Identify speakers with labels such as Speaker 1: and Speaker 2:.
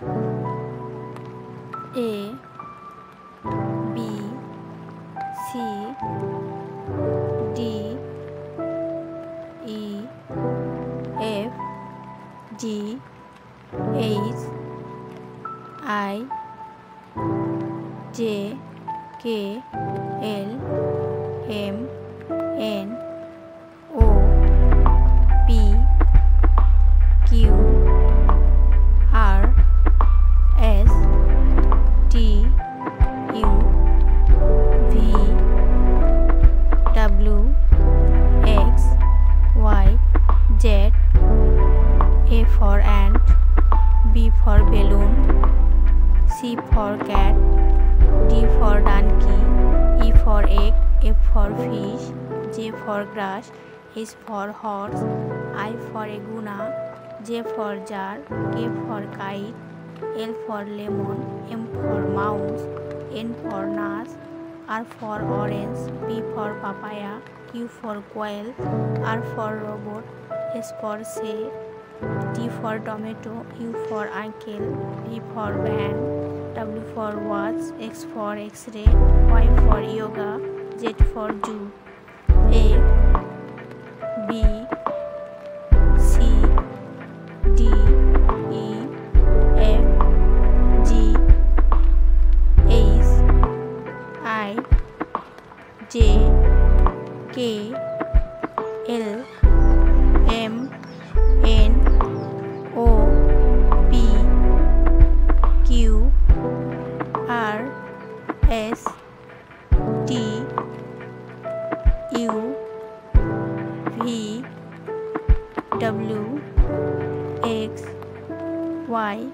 Speaker 1: A B C D E F G H I J K L M N O P Q R S T U V W X Y Z. A for ant, B for balloon, C for cat, D for donkey, E for egg, F for fish, J for grass, H for horse, I for iguana, J for jar, K for kite, L for lemon, M for mouse, N for nurse, R for orange, P for papaya, Q for quail, R for robot, S for say, T for tomato, U for uncle, V for van, W for watch, X for x-ray, Y for yoga, Z for zoo. A B C D E F G H I J K L M N O P Q R S T U V W X Y